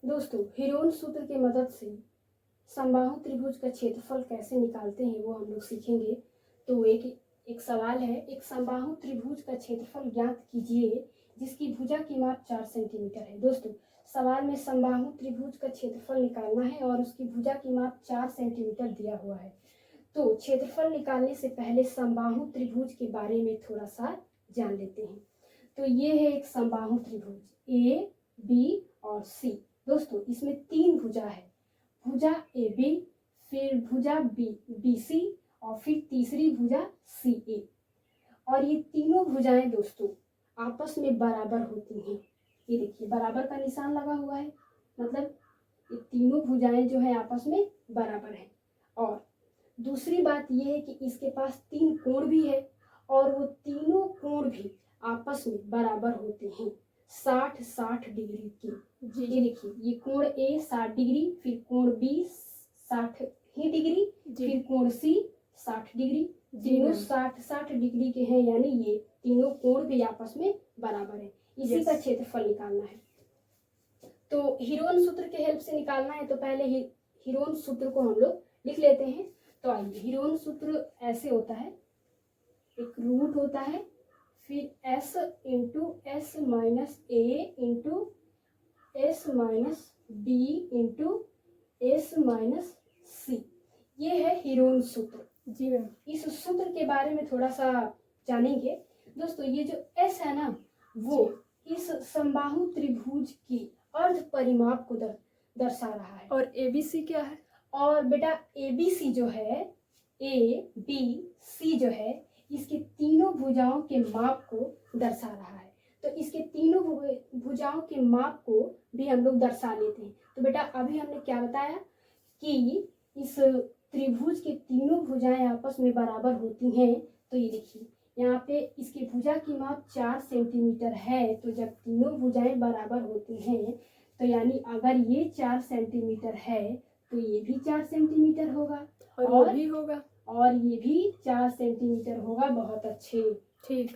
दोस्तों, हीरोन सूत्र की मदद से समबाहु त्रिभुज का क्षेत्रफल कैसे निकालते हैं वो हम लोग सीखेंगे। तो एक सवाल है, एक समबाहु त्रिभुज का क्षेत्रफल ज्ञात कीजिए जिसकी भुजा की माप 4 सेंटीमीटर है। दोस्तों, सवाल में समबाहु त्रिभुज का क्षेत्रफल निकालना है और उसकी भुजा की माप 4 सेंटीमीटर दिया हुआ है। तो क्षेत्रफल निकालने से पहले समबाहु त्रिभुज के बारे में थोड़ा सा जान लेते हैं। तो ये है एक समबाहु त्रिभुज ए, बी और सी। दोस्तों, इसमें 3 भुजा है, भुजा ए बी, फिर भुजा बी सी और फिर तीसरी भुजा सी ए। और ये तीनों भुजाएं दोस्तों आपस में बराबर होती हैं। ये देखिए बराबर का निशान लगा हुआ है, मतलब ये तीनों भुजाएं जो है आपस में बराबर हैं। और दूसरी बात ये है कि इसके पास 3 कोण भी है और वो तीनों कोण भी आपस में बराबर होते हैं 60-60 डिग्री की। ये देखिए, ये कोण ए 60 डिग्री, फिर कोण बी 60 ही डिग्री, फिर कोण सी 60 डिग्री। तीनों 60-60 डिग्री के हैं, यानी ये तीनों कोण भी आपस में बराबर है। इसी का क्षेत्रफल निकालना है। तो हीरोन सूत्र के हेल्प से निकालना है। तो पहले हीरोन सूत्र को हम लोग लिख लेते हैं। तो आइए, हीरोन सूत्र ऐसे होता है, एक रूट होता है, फिर s into S minus A into S minus B into S minus C. ये है हीरोन सूत्र। जी मैम, इस सूत्र के बारे में थोड़ा सा जानेंगे। दोस्तों, ये जो s है ना, वो इस समबाहु त्रिभुज की अर्ध परिमाप को दर्शा रहा है। और एबीसी क्या है? और बेटा एबीसी जो है, ए बी सी जो है, इसके तीनों भुजाओं के माप को दर्शा रहा है। तो इसके तीनों भुजाओं के माप को भी हम लोग दर्शा लेते हैं। तो बेटा अभी हमने क्या बताया कि इस त्रिभुज के तीनों भुजाएं आपस में बराबर होती हैं। तो ये देखिए, यहाँ पे इसकी भुजा की माप 4 सेंटीमीटर है। तो जब तीनों भुजाएं बराबर होती हैं, तो यानी अगर ये 4 सेंटीमीटर है तो ये भी 4 सेंटीमीटर होगा और भी होगा, और ये भी 4 सेंटीमीटर होगा। बहुत अच्छे, ठीक।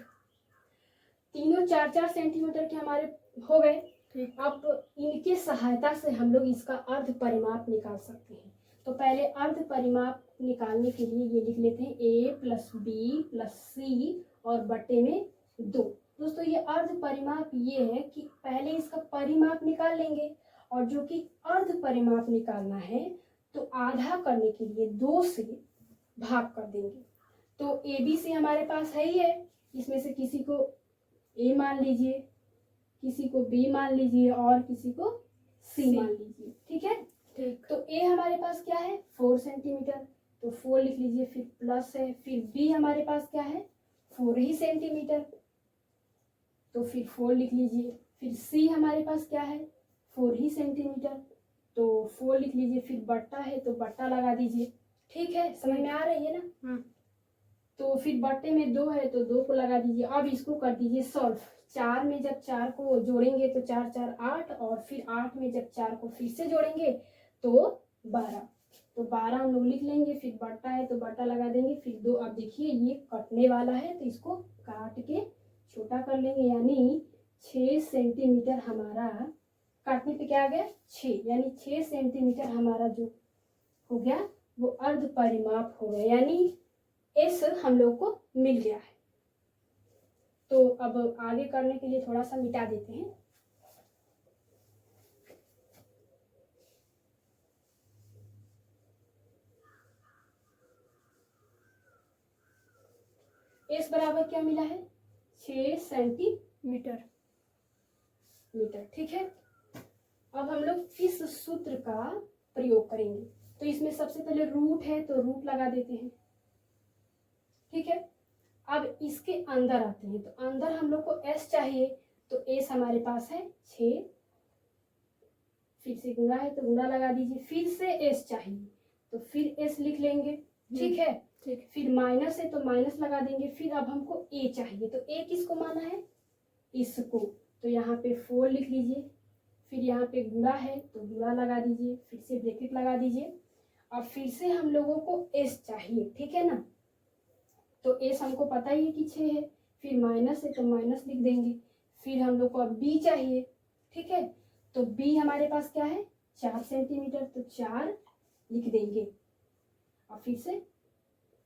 तीनों 4-4 सेंटीमीटर के हमारे हो गए। ठीक। अब इनके सहायता से हम लोग इसका अर्ध परिमाप निकाल सकते हैं। तो पहले अर्ध परिमाप निकालने के लिए ये लिख लेते हैं a प्लस बी प्लस सी और बटे में 2। दोस्तों, ये अर्ध परिमाप ये है कि पहले इसका परिमाप निकाल लेंगे, और जो कि अर्ध परिमाप निकालना है तो आधा करने के लिए 2 से भाग कर देंगे। तो ए बी सी हमारे पास है ही है, इसमें से किसी को ए मान लीजिए, किसी को बी मान लीजिए और किसी को सी मान लीजिए। ठीक है, ठीक। तो ए हमारे पास क्या है, 4 सेंटीमीटर, तो 4 लिख लीजिए, फिर प्लस है, फिर बी हमारे पास क्या है, 4 ही सेंटीमीटर, तो फिर 4 लिख लीजिए, फिर सी हमारे पास क्या है, 4 ही सेंटीमीटर, तो 4 लिख लीजिए, फिर बट्टा है तो बट्टा लगा दीजिए। ठीक है, समझ में आ रही है ना? तो फिर बट्टे में 2 है तो 2 को लगा दीजिए। अब इसको कर दीजिए सॉल्व। 4 में जब 4 को जोड़ेंगे तो 4-4 8, और फिर 8 में जब 4 को फिर से जोड़ेंगे तो 12, तो 12 हम लोग लिख लेंगे। फिर बट्टा है तो बट्टा लगा देंगे, फिर 2। अब देखिए ये कटने वाला है तो इसको काट के छोटा कर लेंगे, यानी 6 सेंटीमीटर हमारा, काटने पे क्या आ गया 6, यानी 6 सेंटीमीटर हमारा जो हो गया वो अर्ध परिमाप हो गया, यानी एस हम लोग को मिल गया है। तो अब आगे करने के लिए थोड़ा सा मिटा देते हैं। एस बराबर क्या मिला है, 6 सेंटीमीटर। ठीक है, अब हम लोग इस सूत्र का प्रयोग करेंगे। तो इसमें सबसे पहले रूट है तो रूट लगा देते हैं। ठीक है, अब इसके अंदर आते हैं। तो अंदर हम लोग को s चाहिए, तो s हमारे पास है 6, फिर से गुणा है तो गुणा लगा दीजिए, फिर से s चाहिए तो फिर s लिख लेंगे। ठीक है, ठीक। फिर माइनस है तो माइनस लगा देंगे। फिर अब हमको a चाहिए, तो a किसको माना है, इसको, तो यहाँ पे 4 लिख लीजिए, फिर यहाँ पे गुणा है तो गुणा लगा दीजिए, फिर से ब्रैकेट लगा दीजिए। अब फिर से हम लोगों को s चाहिए, ठीक है ना, तो s हमको पता ही है कि 6 है, फिर माइनस है तो माइनस लिख देंगे। फिर हम लोग को अब b चाहिए, ठीक है, तो बी हमारे पास क्या है 4 सेंटीमीटर, तो 4 लिख देंगे और फिर से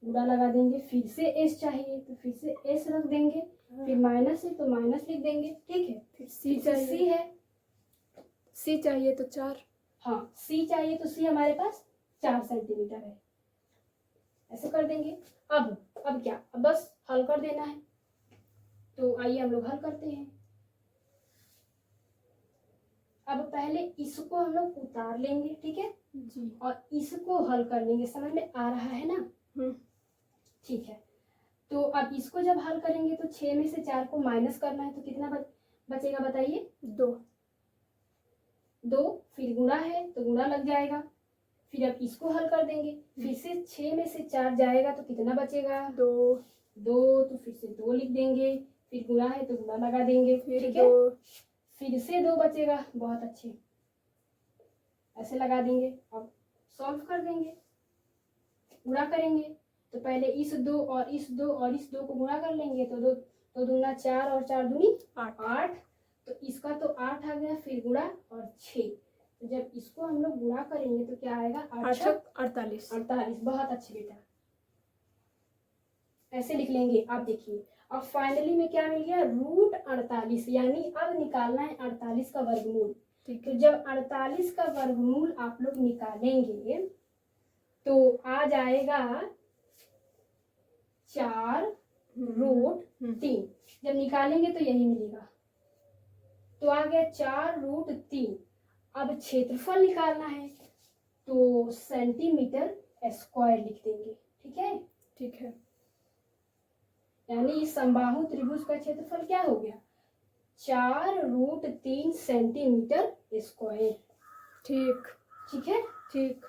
गुणा लगा देंगे। फिर से एस चाहिए तो फिर से एस रख देंगे, फिर माइनस है तो माइनस लिख देंगे, ठीक है। फिर सी फिर से सी है, सी चाहिए तो 4। हाँ सी चाहिए तो सी हमारे पास 4 सेंटीमीटर है, ऐसे कर देंगे। अब क्या, अब बस हल कर देना है। तो आइए हम लोग हल करते हैं। अब पहले इसको हम लोग उतार लेंगे, ठीक है, जी। और इसको हल कर लेंगे। समझ में आ रहा है ना? ठीक है। तो अब इसको जब हल करेंगे तो 6 में से 4 को माइनस करना है, तो कितना बचेगा बताइए? 2। फिर गुणा है तो गुणा लग जाएगा। फिर अब इसको हल कर देंगे, फिर से 6 में से 4 जाएगा तो कितना बचेगा? 2। तो फिर से 2 लिख देंगे, फिर गुणा है तो गुणा लगा देंगे, ठीक है। फिर से 2 बचेगा, बहुत अच्छे, ऐसे लगा देंगे। अब सॉल्व कर देंगे, गुणा करेंगे तो पहले इस 2 और इस 2 और इस 2 को गुणा कर लेंगे, तो 2 दूना 4 और 4 दूनी 8। तो इसका तो 8 आ गया, फिर गुणा और 6। तो जब इसको हम लोग गुणा करेंगे तो क्या आएगा? 48। 48। बहुत अच्छे बेटा, ऐसे लिख लेंगे। आप देखिए, अब फाइनली में क्या मिल गया? रूट 48, यानी अब निकालना है 48 का वर्गमूल। तो जब 48 का वर्गमूल आप लोग निकालेंगे तो आ जाएगा 4√3। जब निकालेंगे तो यही मिलेगा, तो आ गया 4√3। अब क्षेत्रफल निकालना है तो सेंटीमीटर स्क्वायर लिख देंगे, ठीक है। ठीक है। यानी इस समबाहु त्रिभुज का क्षेत्रफल क्या हो गया? 4√3 सेंटीमीटर स्क्वायर। ठीक है। ठीक।